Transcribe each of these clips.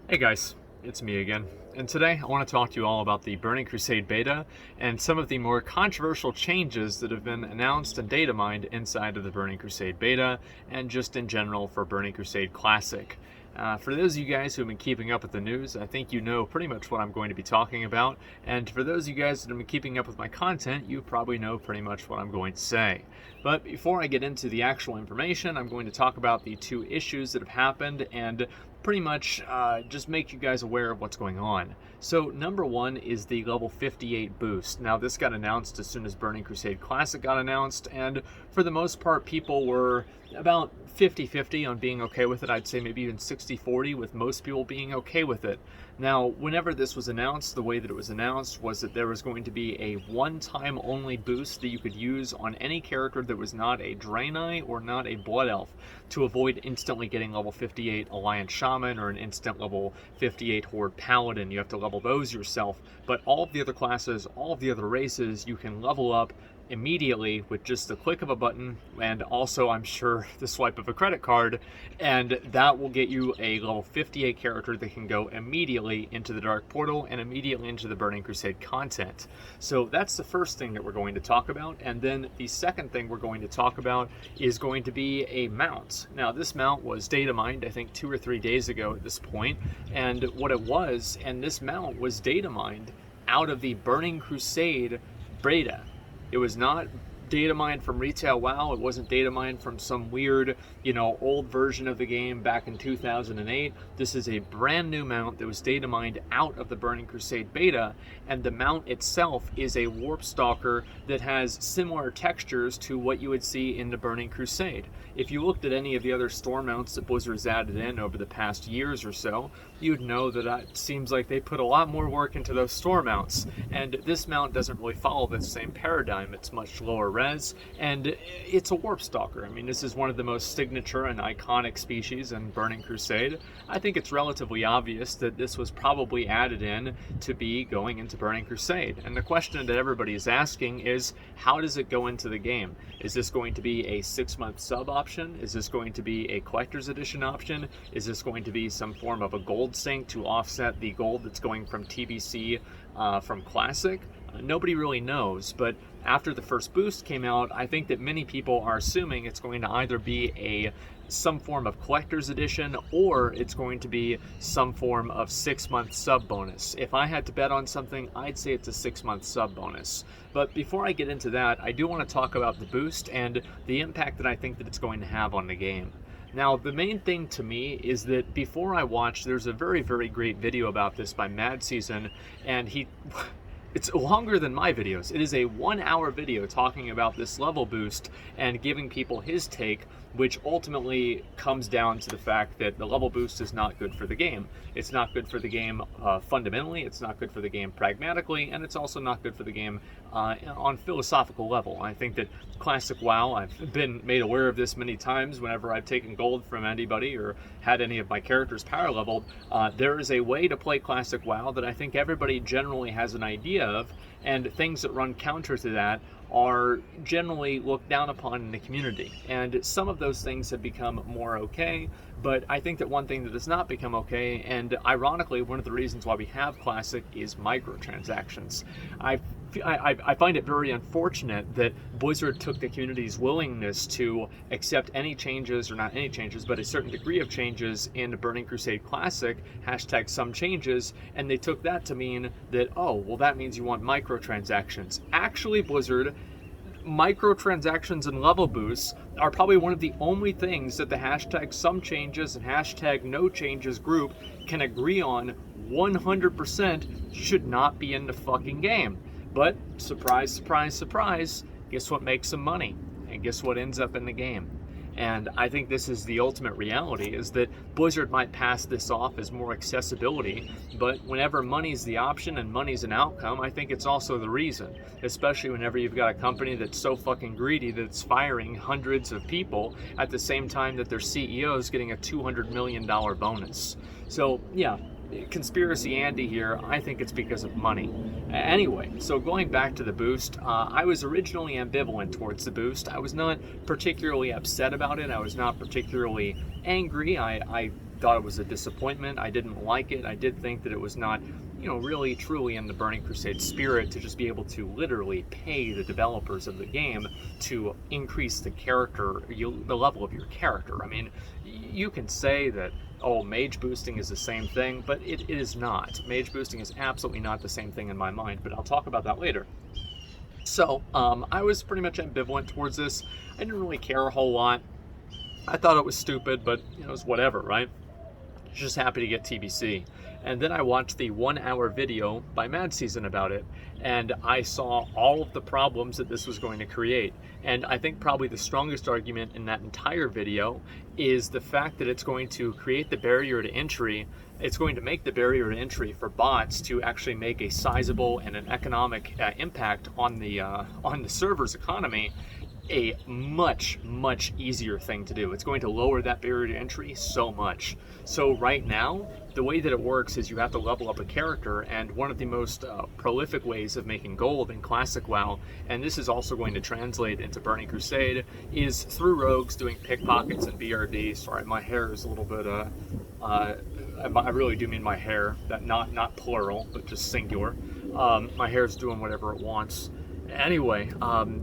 Hey guys, it's me again, and today I want to talk to you all about the Burning Crusade beta and some of the more controversial changes that have been announced and data mined inside of the Burning Crusade beta and just in general for Burning Crusade Classic. For those of you guys who have been keeping up with the news, I think you know pretty much what I'm going to be talking about, and for those of you guys that have been keeping up with my content, you probably know pretty much what I'm going to say. But before I get into the actual information, I'm going to talk about the two issues that have happened and pretty much just make you guys aware of what's going on. So number one is the level 58 boost. Now this got announced as soon as Burning Crusade Classic got announced, and for the most part people were about 50-50 on being okay with it. I'd say maybe even 60-40 with most people being okay with it. Now whenever this was announced, the way that it was announced was that there was going to be a one-time only boost that you could use on any character that was not a Draenei or not a Blood Elf to avoid instantly getting level 58 Alliance Shaman or an instant level 58 Horde Paladin. You have to level those yourself, but all of the other classes, all of the other races, you can level up immediately with just the click of a button, and also I'm sure the swipe of a credit card, and that will get you a level 58 character that can go immediately into the Dark Portal and immediately into the Burning Crusade content. So that's the first thing that we're going to talk about, and then the second thing we're going to talk about is going to be a mount. Now this mount was data mined I think 2 or 3 days ago at this point, and what it was, and this mount was data mined out of the Burning Crusade beta. It was not data mined from retail WoW. It wasn't data mined from some weird, old version of the game back in 2008. This is a brand new mount that was data mined out of the Burning Crusade beta, and the mount itself is a Warp Stalker that has similar textures to what you would see in the Burning Crusade. If you looked at any of the other store mounts that Blizzard's added in over the past years or so, you'd know that it seems like they put a lot more work into those store mounts, and this mount doesn't really follow the same paradigm. It's much lower res, and it's a Warp Stalker. I mean, this is one of the most signature and iconic species in Burning Crusade. I think it's relatively obvious that this was probably added in to be going into Burning Crusade, and the question that everybody is asking is, how does it go into the game? Is this going to be a 6-month sub option? Is this going to be a collector's edition option? Is this going to be some form of a gold sync to offset the gold that's going from TBC from Classic? Nobody really knows, but after the first boost came out, I think that many people are assuming it's going to either be some form of collector's edition, or it's going to be some form of 6-month sub bonus. If I had to bet on something, I'd say it's a 6-month sub bonus. But before I get into that, I do want to talk about the boost and the impact that I think that it's going to have on the game. Now, the main thing to me is that before I watched, there's a very, very great video about this by Mad Season, and it's longer than my videos. It is a 1-hour video talking about this level boost and giving people his take, which ultimately comes down to the fact that the level boost is not good for the game. It's not good for the game fundamentally, it's not good for the game pragmatically, and it's also not good for the game on philosophical level. I think that Classic WoW, I've been made aware of this many times whenever I've taken gold from anybody or had any of my characters power leveled. There is a way to play Classic WoW that I think everybody generally has an idea of, and things that run counter to that are generally looked down upon in the community. And some of those things have become more okay, but I think that one thing that has not become okay, and ironically one of the reasons why we have Classic, is microtransactions. I find it very unfortunate that Blizzard took the community's willingness to accept any changes, or not any changes, but a certain degree of changes in Burning Crusade Classic, hashtag some changes, and they took that to mean that, oh, well that means you want microtransactions. Actually, Blizzard, microtransactions and level boosts are probably one of the only things that the hashtag some changes and hashtag no changes group can agree on 100% should not be in the fucking game. But surprise, surprise, surprise, guess what makes some money? And guess what ends up in the game? And I think this is the ultimate reality, is that Blizzard might pass this off as more accessibility, but whenever money's the option and money's an outcome, I think it's also the reason. Especially whenever you've got a company that's so fucking greedy that it's firing hundreds of people at the same time that their CEO is getting a $200 million bonus. So yeah, conspiracy Andy here, I think it's because of money. Anyway, so going back to the boost, I was originally ambivalent towards the boost. I was not particularly upset about it. I was not particularly angry. I thought it was a disappointment. I didn't like it. I did think that it was not, really truly in the Burning Crusade spirit to just be able to literally pay the developers of the game to increase the level of your character. I mean, you can say that, oh, mage boosting is the same thing, but it is not. Mage boosting is absolutely not the same thing in my mind, but I'll talk about that later. So, I was pretty much ambivalent towards this. I didn't really care a whole lot. I thought it was stupid, but it was whatever, right? Just happy to get TBC. And then I watched the 1-hour video by Mad Season about it, and I saw all of the problems that this was going to create. And I think probably the strongest argument in that entire video is the fact that it's going to create the barrier to entry. It's going to make the barrier to entry for bots to actually make a sizable and an economic impact on the server's economy a much easier thing to do. It's going to lower that barrier to entry so much. So right now, the way that it works is you have to level up a character, and one of the most prolific ways of making gold in Classic WoW, and this is also going to translate into Burning Crusade, is through rogues doing pickpockets and BRD. Sorry, my hair is a little bit, I really do mean my hair, that not plural, but just singular. My hair's doing whatever it wants. Anyway,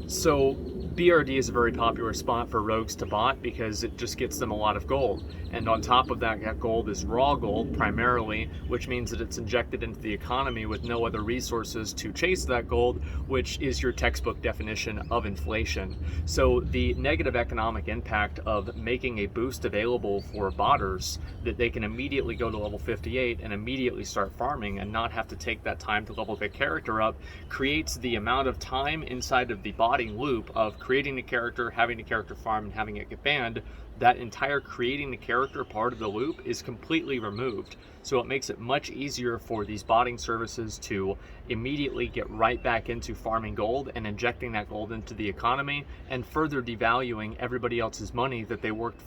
so BRD is a very popular spot for rogues to bot because it just gets them a lot of gold. And on top of that gold is raw gold primarily, which means that it's injected into the economy with no other resources to chase that gold, which is your textbook definition of inflation. So the negative economic impact of making a boost available for botters that they can immediately go to level 58 and immediately start farming and not have to take that time to level their character up creates the amount of time inside of the botting loop of creating the character, having the character farm, and having it get banned. That entire creating the character part of the loop is completely removed. So it makes it much easier for these botting services to immediately get right back into farming gold and injecting that gold into the economy and further devaluing everybody else's money that they worked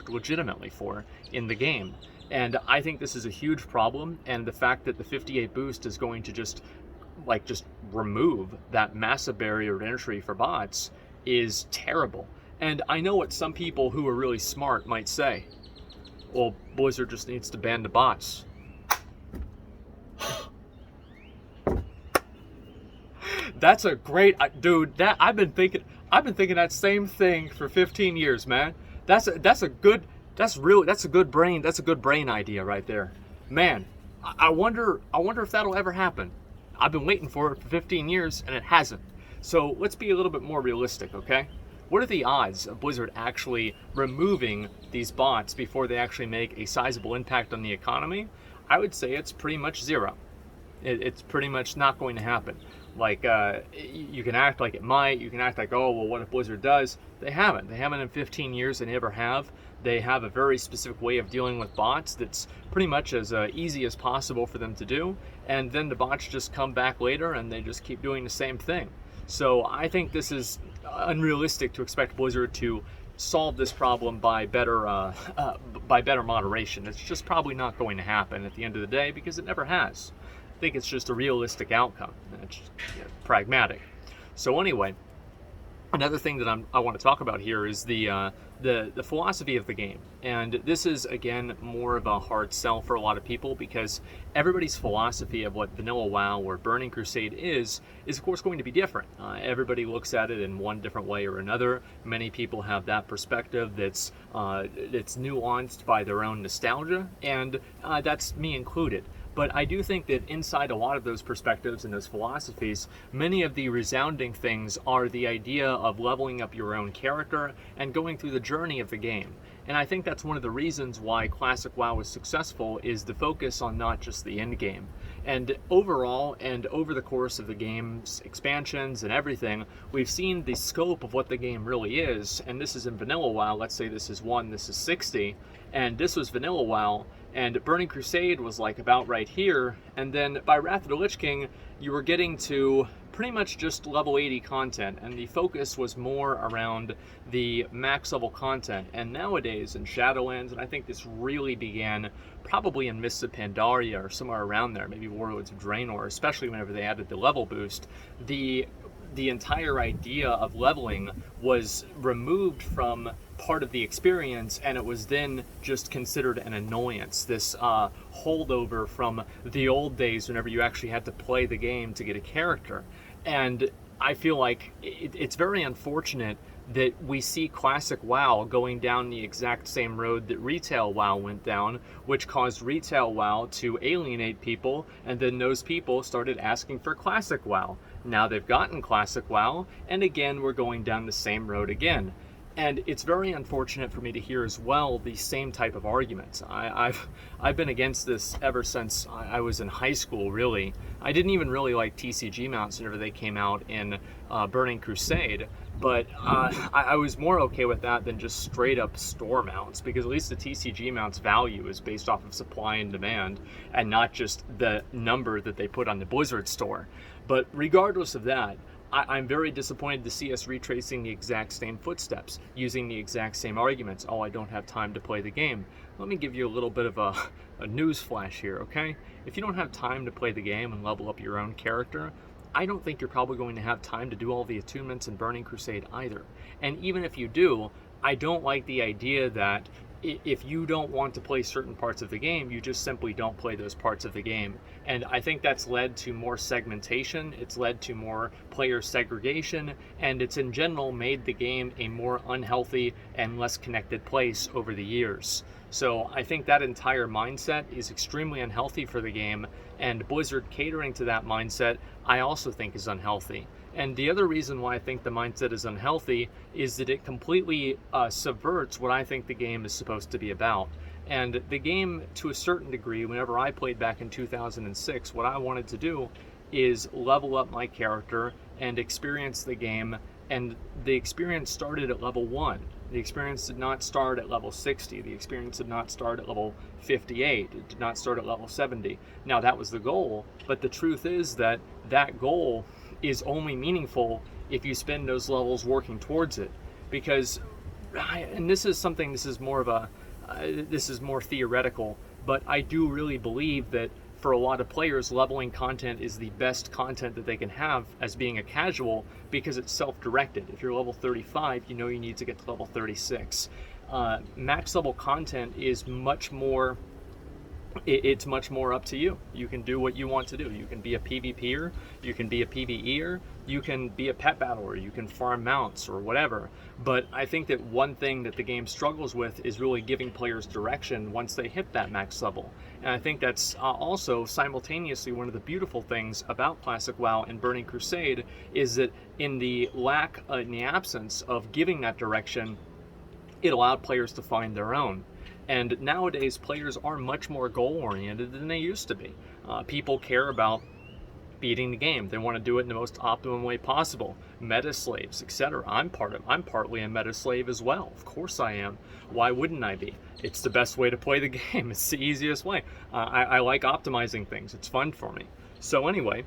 legitimately for in the game. And I think this is a huge problem, and the fact that the 58 boost is going to just remove that massive barrier to entry for bots is terrible. And I know what some people who are really smart might say. Well, Blizzard just needs to ban the bots. That's a great, dude. I've been thinking that same thing for 15 years, man. That's a good brain idea right there, man. I wonder if that'll ever happen. I've been waiting for it for 15 years and it hasn't. So let's be a little bit more realistic, okay? What are the odds of Blizzard actually removing these bots before they actually make a sizable impact on the economy? I would say it's pretty much zero. It's pretty much not going to happen. Like, you can act like it might, you can act like, oh, well, what if Blizzard does? They haven't. They haven't in 15 years, they never have. They have a very specific way of dealing with bots that's pretty much as easy as possible for them to do, and then the bots just come back later and they just keep doing the same thing. So I think this is unrealistic to expect Blizzard to solve this problem by better moderation. It's just probably not going to happen at the end of the day because it never has. I think it's just a realistic outcome. It's just, pragmatic. So anyway, another thing that I want to talk about here is the philosophy of the game. And this is, again, more of a hard sell for a lot of people because everybody's philosophy of what Vanilla WoW or Burning Crusade is of course going to be different. Everybody looks at it in one different way or another. Many people have that perspective that's nuanced by their own nostalgia, and that's me included. But I do think that inside a lot of those perspectives and those philosophies, many of the resounding things are the idea of leveling up your own character and going through the journey of the game. And I think that's one of the reasons why Classic WoW is successful, is the focus on not just the end game. And overall, and over the course of the game's expansions and everything, we've seen the scope of what the game really is. And this is in Vanilla WoW. Let's say this is 1, this is 60, and this was Vanilla WoW. And Burning Crusade was like about right here, and then by Wrath of the Lich King, you were getting to pretty much just level 80 content, and the focus was more around the max level content. And nowadays in Shadowlands, and I think this really began probably in Mists of Pandaria or somewhere around there, maybe Warlords of Draenor, especially whenever they added the level boost, the entire idea of leveling was removed from part of the experience, and it was then just considered an annoyance, this holdover from the old days whenever you actually had to play the game to get a character. And I feel like it's very unfortunate that we see classic WoW going down the exact same road that retail WoW went down, which caused retail WoW to alienate people, and then those people started asking for classic WoW. Now they've gotten classic WoW, and again we're going down the same road again. And it's very unfortunate for me to hear as well the same type of arguments. I've been against this ever since I was in high school, really. I didn't even really like TCG mounts whenever they came out in Burning Crusade, but I was more okay with that than just straight up store mounts, because at least the TCG mount's value is based off of supply and demand and not just the number that they put on the Blizzard store. But regardless of that, I'm very disappointed to see us retracing the exact same footsteps, using the exact same arguments. Oh, I don't have time to play the game. Let me give you a little bit of a news flash here, okay? If you don't have time to play the game and level up your own character, I don't think you're probably going to have time to do all the attunements in Burning Crusade either. And even if you do, I don't like the idea that if you don't want to play certain parts of the game, you just simply don't play those parts of the game. And I think that's led to more segmentation, it's led to more player segregation, and it's in general made the game a more unhealthy and less connected place over the years. So I think that entire mindset is extremely unhealthy for the game, and Blizzard catering to that mindset I also think is unhealthy. And the other reason why I think the mindset is unhealthy is that it completely subverts what I think the game is supposed to be about. And the game, to a certain degree, whenever I played back in 2006, what I wanted to do is level up my character and experience the game. And the experience started at level 1. The experience did not start at level 60. The experience did not start at level 58. It did not start at level 70. Now, that was the goal, but the truth is that that goal is only meaningful if you spend those levels working towards it. Because, and this is more theoretical, but I do really believe that for a lot of players, leveling content is the best content that they can have as being a casual, because it's self-directed. If you're level 35, you know you need to get to level 36. Max level content is much more up to you. You can do what you want to do. You can be a PvPer, you can be a PvEer, you can be a pet battler, you can farm mounts or whatever. But I think that one thing that the game struggles with is really giving players direction once they hit that max level. And I think that's also simultaneously one of the beautiful things about Classic WoW and Burning Crusade, is that in the absence of giving that direction, it allowed players to find their own. And nowadays, players are much more goal-oriented than they used to be. People care about beating the game. They want to do it in the most optimum way possible. Meta slaves, etc. I'm partly a meta slave as well. Of course I am. Why wouldn't I be? It's the best way to play the game. It's the easiest way. I like optimizing things. It's fun for me. So anyway,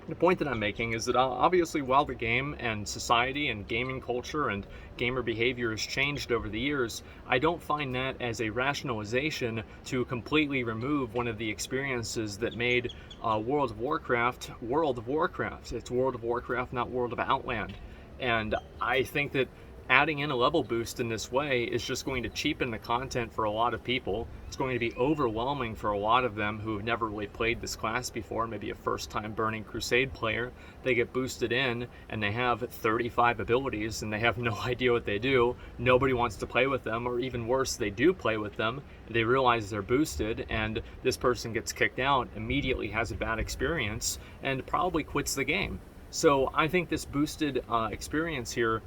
the point that I'm making is that obviously while the game and society and gaming culture and gamer behavior has changed over the years, I don't find that as a rationalization to completely remove one of the experiences that made World of Warcraft World of Warcraft. It's World of Warcraft, not World of Outland. And I think that adding in a level boost in this way is just going to cheapen the content for a lot of people. It's going to be overwhelming for a lot of them who have never really played this class before, maybe a first-time Burning Crusade player. They get boosted in and they have 35 abilities and they have no idea what they do. Nobody wants to play with them, or even worse, they do play with them. They realize they're boosted and this person gets kicked out, immediately has a bad experience, and probably quits the game. So I think this boosted experience here,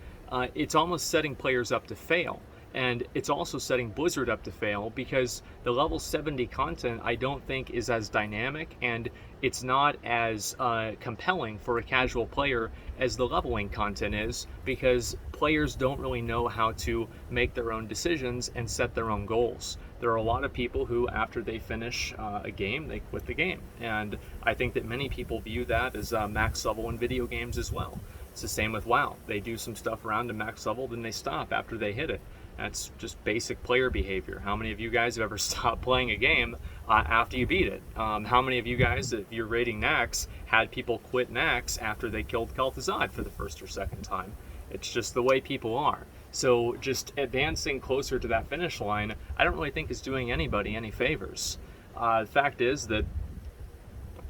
it's almost setting players up to fail. And it's also setting Blizzard up to fail, because the level 70 content I don't think is as dynamic, and it's not as compelling for a casual player as the leveling content is, because players don't really know how to make their own decisions and set their own goals. There are a lot of people who, after they finish a game, they quit the game. And I think that many people view that as max level in video games as well. It's the same with WoW. They do some stuff around to max level, then they stop after they hit it. That's just basic player behavior. How many of you guys have ever stopped playing a game after you beat it? How many of you guys, if you're rating Nax, had people quit Nax after they killed Kel'Thuzad for the first or second time? It's just the way people are. So just advancing closer to that finish line, I don't really think is doing anybody any favors. The fact is that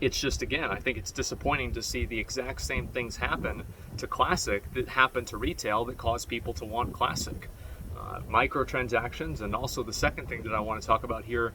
it's just, again, I think it's disappointing to see the exact same things happen to Classic that happen to retail that cause people to want Classic. Microtransactions, and also the second thing that I want to talk about here,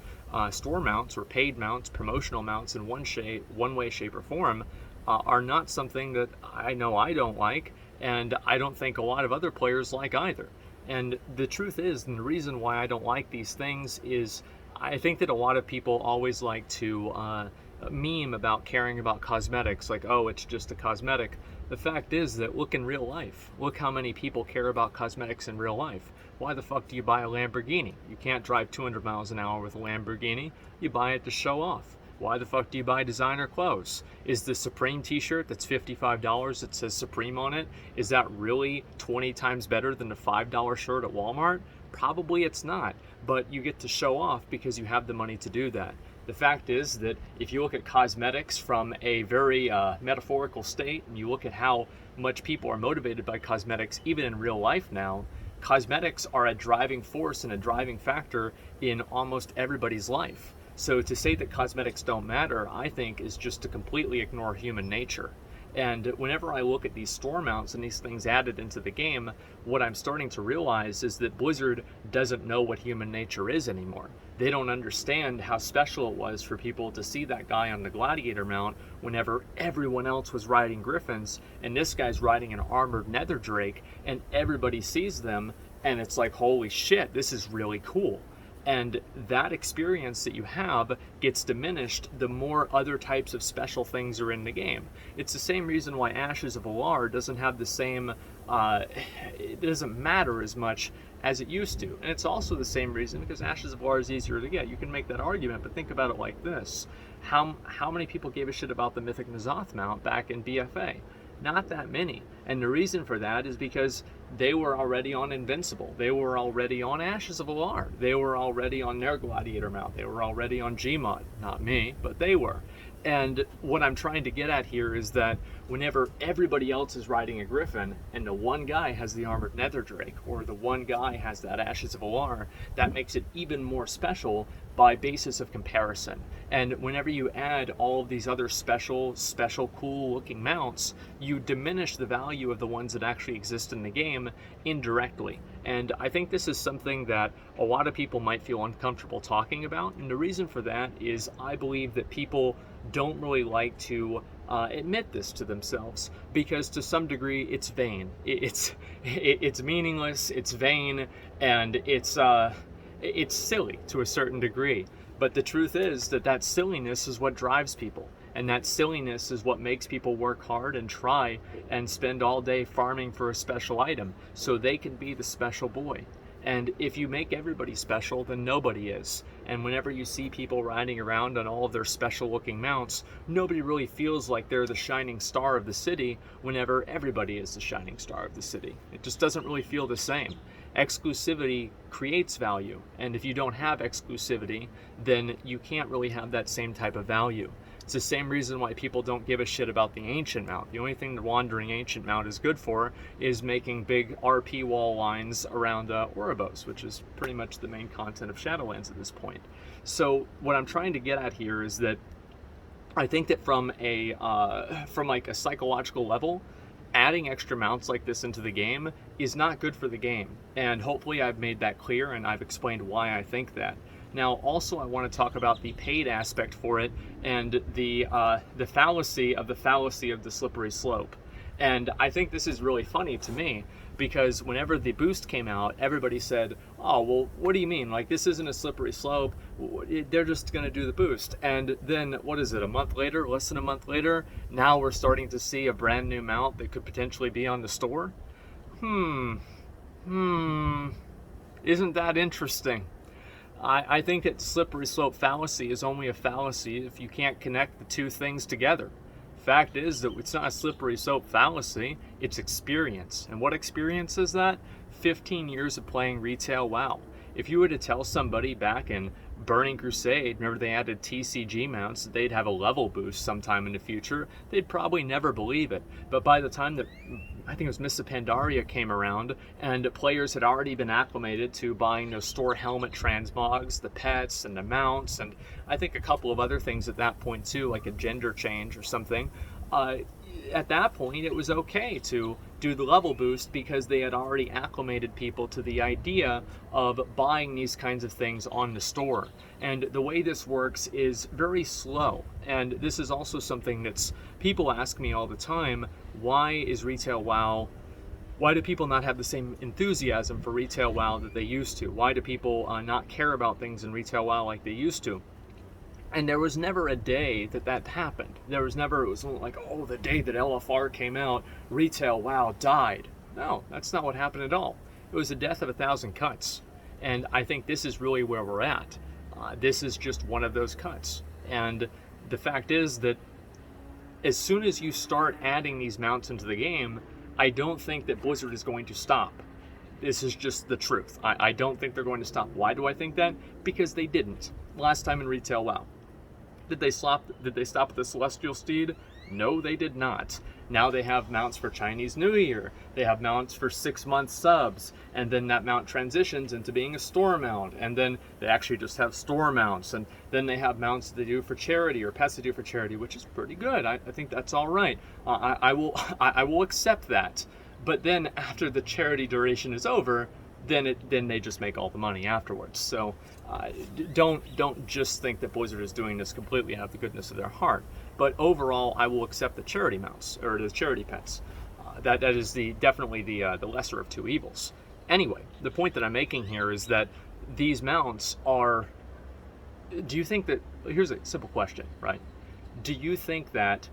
store mounts or paid mounts, promotional mounts in one way, shape, or form, are not something that I know I don't like, and I don't think a lot of other players like either. And the truth is, and the reason why I don't like these things is I think that a lot of people always like to meme about caring about cosmetics, like, oh, it's just a cosmetic. The fact is that look in real life. Look how many people care about cosmetics in real life. Why the fuck do you buy a Lamborghini? You can't drive 200 miles an hour with a Lamborghini. You buy it to show off. Why the fuck do you buy designer clothes? Is the Supreme t-shirt that's $55 that says Supreme on it, is that really 20 times better than the $5 shirt at Walmart? Probably it's not, but you get to show off because you have the money to do that. The fact is that if you look at cosmetics from a very metaphorical state, and you look at how much people are motivated by cosmetics even in real life now, cosmetics are a driving force and a driving factor in almost everybody's life. So to say that cosmetics don't matter, I think, is just to completely ignore human nature. And whenever I look at these store mounts and these things added into the game, what I'm starting to realize is that Blizzard doesn't know what human nature is anymore. They don't understand how special it was for people to see that guy on the gladiator mount whenever everyone else was riding griffins, and this guy's riding an armored nether drake, and everybody sees them, and it's like, holy shit, this is really cool. And that experience that you have gets diminished the more other types of special things are in the game. It's the same reason why Ashes of Alar doesn't have the same, it doesn't matter as much as it used to. And it's also the same reason because Ashes of Alar is easier to get. You can make that argument, but think about it like this. How many people gave a shit about the Mythic N'Zoth mount back in BFA? Not that many. And the reason for that is because they were already on Invincible. They were already on Ashes of Alar. They were already on their Gladiator mount. They were already on Gmod. Not me, but they were. And what I'm trying to get at here is that whenever everybody else is riding a Griffin and the one guy has the Armored Nether Drake or the one guy has that Ashes of Alar, that makes it even more special by basis of comparison. And whenever you add all of these other special cool looking mounts, you diminish the value of the ones that actually exist in the game indirectly. And I think this is something that a lot of people might feel uncomfortable talking about. And the reason for that is I believe that people don't really like to admit this to themselves because to some degree it's vain. It's meaningless, it's vain, and it's silly to a certain degree. But the truth is that silliness is what drives people. And that silliness is what makes people work hard and try and spend all day farming for a special item so they can be the special boy. And if you make everybody special, then nobody is. And whenever you see people riding around on all of their special looking mounts, nobody really feels like they're the shining star of the city whenever everybody is the shining star of the city. It just doesn't really feel the same. Exclusivity creates value, and if you don't have exclusivity, then you can't really have that same type of value. It's the same reason why people don't give a shit about the Ancient Mount. The only thing the Wandering Ancient Mount is good for is making big RP wall lines around Oribos, which is pretty much the main content of Shadowlands at this point. So what I'm trying to get at here is that I think that from like a psychological level, adding extra mounts like this into the game is not good for the game. And hopefully I've made that clear and I've explained why I think that. Now, also, I want to talk about the paid aspect for it and the fallacy of the slippery slope. And I think this is really funny to me because whenever the boost came out, everybody said, oh, well, what do you mean? Like, this isn't a slippery slope. They're just going to do the boost. And then, what is it, a month later, less than a month later, now we're starting to see a brand new mount that could potentially be on the store? Isn't that interesting? I think that slippery slope fallacy is only a fallacy if you can't connect the two things together. Fact is that it's not a slippery slope fallacy, it's experience. And what experience is that? 15 years of playing retail WoW. If you were to tell somebody back in Burning Crusade, remember they added TCG mounts, they'd have a level boost sometime in the future, they'd probably never believe it. But by the time that, I think it was Mists of Pandaria came around, and players had already been acclimated to buying those store helmet transmogs, the pets, and the mounts, and I think a couple of other things at that point too, like a gender change or something. At that point, it was okay to do the level boost because they had already acclimated people to the idea of buying these kinds of things on the store. And the way this works is very slow. And this is also something that's, people ask me all the time, why is Retail WoW, why do people not have the same enthusiasm for Retail WoW that they used to? Why do people not care about things in Retail WoW like they used to? And there was never a day that happened. There was never, it was like, oh, the day that LFR came out, Retail WoW died. No, that's not what happened at all. It was the death of 1,000 cuts. And I think this is really where we're at. This is just one of those cuts. And the fact is that as soon as you start adding these mounts into the game, I don't think that Blizzard is going to stop. This is just the truth. I don't think they're going to stop. Why do I think that? Because they didn't. Last time in Retail WoW. Did they stop at the Celestial Steed? No, they did not. Now they have mounts for Chinese New Year. They have mounts for 6-month subs. And then that mount transitions into being a store mount. And then they actually just have store mounts. And then they have mounts they do for charity or pets they do for charity, which is pretty good. I think that's all right. I will accept that. But then after the charity duration is over, then they just make all the money afterwards. So don't just think that Blizzard is doing this completely out of the goodness of their heart. But overall, I will accept the charity mounts or the charity pets. That is definitely the lesser of two evils. Anyway, the point that I'm making here is that these mounts are. Do you think that? Here's a simple question, right? Do you think that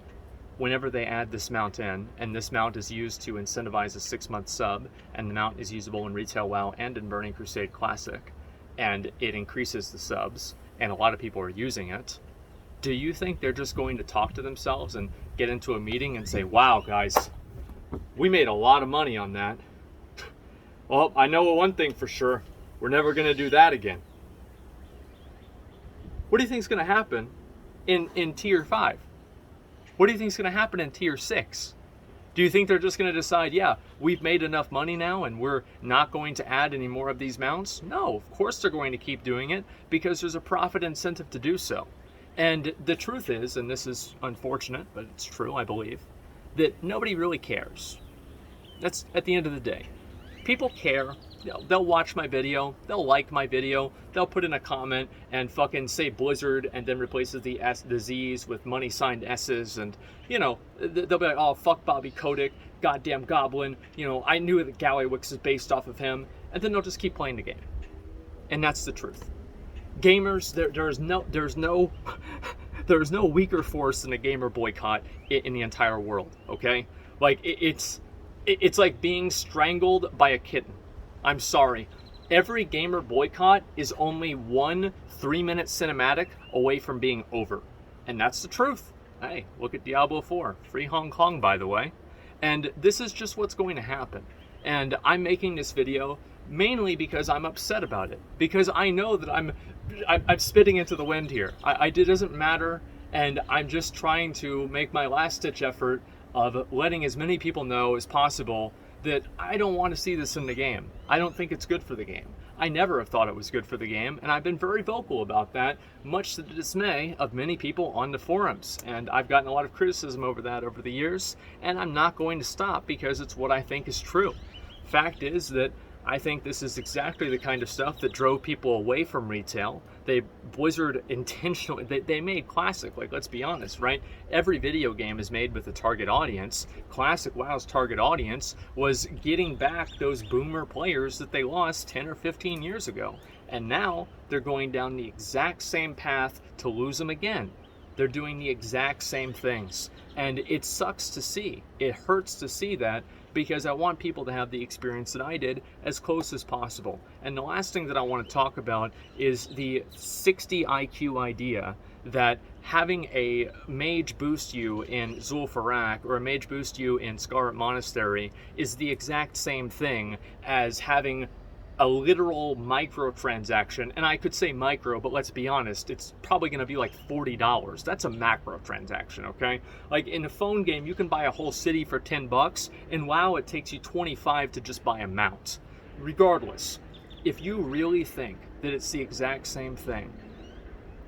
whenever they add this mount in, and this mount is used to incentivize a 6-month sub, and the mount is usable in Retail WoW and in Burning Crusade Classic, and it increases the subs, and a lot of people are using it, do you think they're just going to talk to themselves and get into a meeting and say, wow, guys, we made a lot of money on that. Well, I know one thing for sure, we're never going to do that again. What do you think is going to happen in Tier 5? What do you think is going to happen in Tier 6? Do you think they're just going to decide, yeah, we've made enough money now and we're not going to add any more of these mounts? No, of course they're going to keep doing it because there's a profit incentive to do so. And the truth is, and this is unfortunate, but it's true, I believe, that nobody really cares. That's at the end of the day. People care. They'll watch my video, they'll like my video, they'll put in a comment and fucking say Blizzard and then replaces the Z's with money signed S's, and they'll be like, oh, fuck Bobby Kotick, goddamn goblin, I knew that Gallywix is based off of him, and then they'll just keep playing the game. And that's the truth. Gamers, there's no weaker force than a gamer boycott in the entire world, okay? Like, it's like being strangled by a kitten. I'm sorry. Every gamer boycott is only one 3-minute cinematic away from being over. And that's the truth. Hey, look at Diablo 4. Free Hong Kong, by the way. And this is just what's going to happen. And I'm making this video mainly because I'm upset about it. Because I know that I'm spitting into the wind here. It doesn't matter. And I'm just trying to make my last-ditch effort of letting as many people know as possible that I don't want to see this in the game. I don't think it's good for the game. I never have thought it was good for the game, and I've been very vocal about that, much to the dismay of many people on the forums. And I've gotten a lot of criticism over that over the years, and I'm not going to stop because it's what I think is true. Fact is that I think this is exactly the kind of stuff that drove people away from retail. Blizzard intentionally, they made Classic, like, let's be honest, right? Every video game is made with a target audience. Classic WoW's target audience was getting back those boomer players that they lost 10 or 15 years ago. And now they're going down the exact same path to lose them again. They're doing the exact same things. And it sucks to see. It hurts to see that, because I want people to have the experience that I did as close as possible. And the last thing that I want to talk about is the 60 IQ idea that having a mage boost you in Zul'Farrak or a mage boost you in Scarlet Monastery is the exact same thing as having a literal microtransaction, and I could say micro, but let's be honest, it's probably going to be like $40. That's a macro transaction, okay? Like in a phone game, you can buy a whole city for $10, and WoW, it takes you 25 to just buy a mount. Regardless, if you really think that it's the exact same thing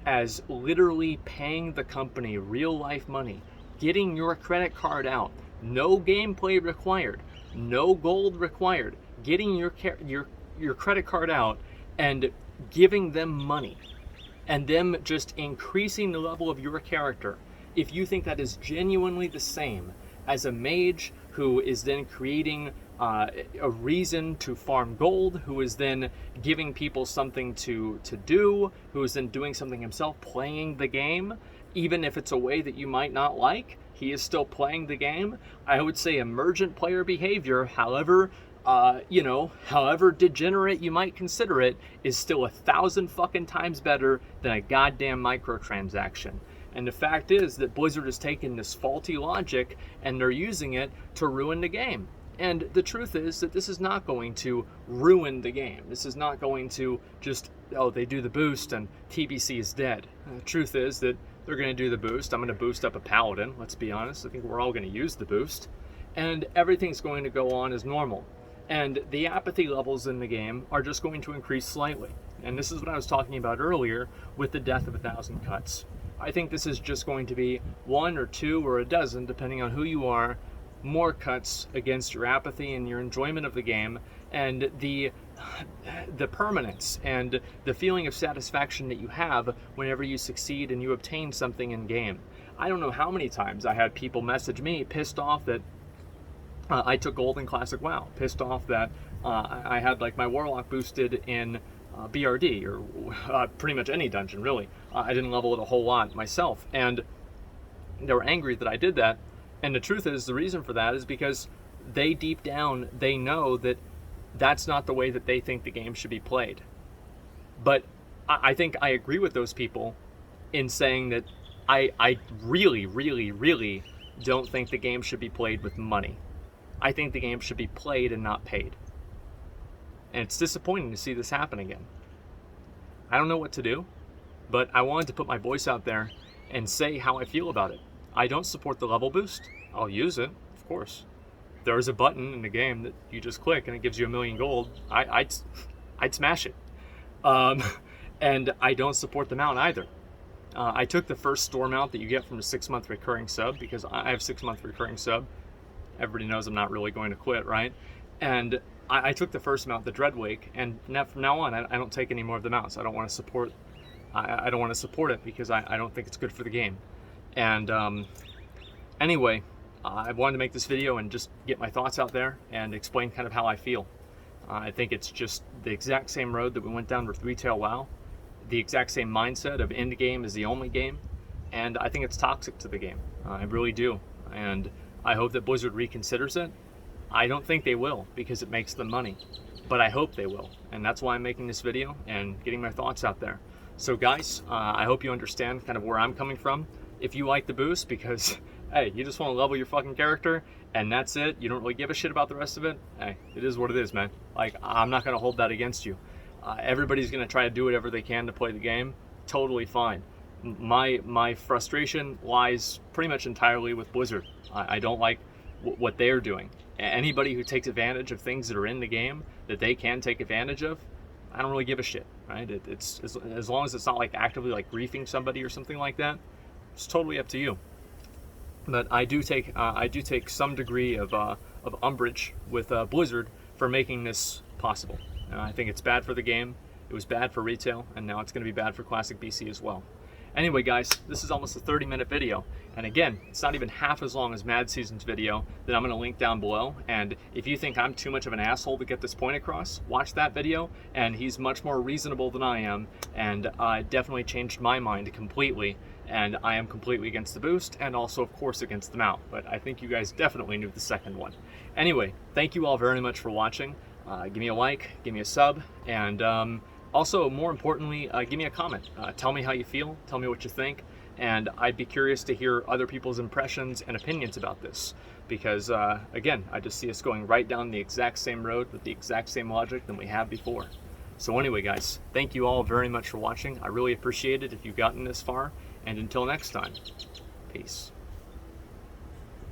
as literally paying the company real life money, getting your credit card out, no gameplay required, no gold required, getting your credit card out and giving them money and them just increasing the level of your character, if you think that is genuinely the same as a mage who is then creating a reason to farm gold, who is then giving people something to do, who is then doing something himself, playing the game, even if it's a way that you might not like, he is still playing the game. I would say emergent player behavior, however degenerate you might consider it, is still 1,000 fucking times better than a goddamn microtransaction. And the fact is that Blizzard has taken this faulty logic and they're using it to ruin the game. And the truth is that this is not going to ruin the game. This is not going to just, oh, they do the boost and TBC is dead. The truth is that they're going to do the boost. I'm going to boost up a paladin, let's be honest. I think we're all going to use the boost. And everything's going to go on as normal. And the apathy levels in the game are just going to increase slightly. And this is what I was talking about earlier with the death of 1,000 cuts. I think this is just going to be 1 or 2 or a dozen, depending on who you are, more cuts against your apathy and your enjoyment of the game, and the permanence and the feeling of satisfaction that you have whenever you succeed and you obtain something in game. I don't know how many times I had people message me pissed off that I took gold in Classic WoW, pissed off that I had like my Warlock boosted in BRD, or pretty much any dungeon really. I didn't level it a whole lot myself, and they were angry that I did that. And the truth is, the reason for that is because they deep down, they know that that's not the way that they think the game should be played. But I think I agree with those people in saying that I really, really, really don't think the game should be played with money. I think the game should be played and not paid. And it's disappointing to see this happen again. I don't know what to do, but I wanted to put my voice out there and say how I feel about it. I don't support the level boost. I'll use it, of course. There's a button in the game that you just click and it gives you 1,000,000 gold. I'd smash it. And I don't support the mount either. I took the first store mount that you get from a 6-month recurring sub, because I have 6-month recurring sub. Everybody knows I'm not really going to quit, right? And I took the first mount, the Dreadwake, and from now on, I don't take any more of the mounts. I don't want to support. I don't want to support it because I don't think it's good for the game. And anyway, I wanted to make this video and just get my thoughts out there and explain kind of how I feel. I think it's just the exact same road that we went down with Retail WoW, the exact same mindset of end game is the only game, and I think it's toxic to the game. I really do, and I hope that Blizzard reconsiders it. I don't think they will because it makes them money, but I hope they will, and that's why I'm making this video and getting my thoughts out there. So guys, I hope you understand kind of where I'm coming from. If you like the boost because, hey, you just want to level your fucking character and that's it, you don't really give a shit about the rest of it, hey, it is what it is, man. Like, I'm not going to hold that against you. Everybody's going to try to do whatever they can to play the game. Totally fine. My frustration lies pretty much entirely with Blizzard. I don't like what they're doing. Anybody who takes advantage of things that are in the game that they can take advantage of, I don't really give a shit, right? It's as long as it's not like actively like griefing somebody or something like that, it's totally up to you. But I do take some degree of umbrage with Blizzard for making this possible. I think it's bad for the game. It was bad for retail, and now it's going to be bad for Classic BC as well. Anyway, guys, this is almost a 30-minute video. And again, it's not even half as long as Mad Season's video that I'm going to link down below. And if you think I'm too much of an asshole to get this point across, watch that video. And he's much more reasonable than I am. And definitely changed my mind completely. And I am completely against the boost and also, of course, against the mount. But I think you guys definitely knew the second one. Anyway, thank you all very much for watching. Give me a like, give me a sub, and also, more importantly, give me a comment. Tell me how you feel, tell me what you think, And I'd be curious to hear other people's impressions and opinions about this, because again, I just see us going right down the exact same road with the exact same logic than we have before. So anyway, guys, thank you all very much for watching. I really appreciate it if you've gotten this far, and until next time, peace.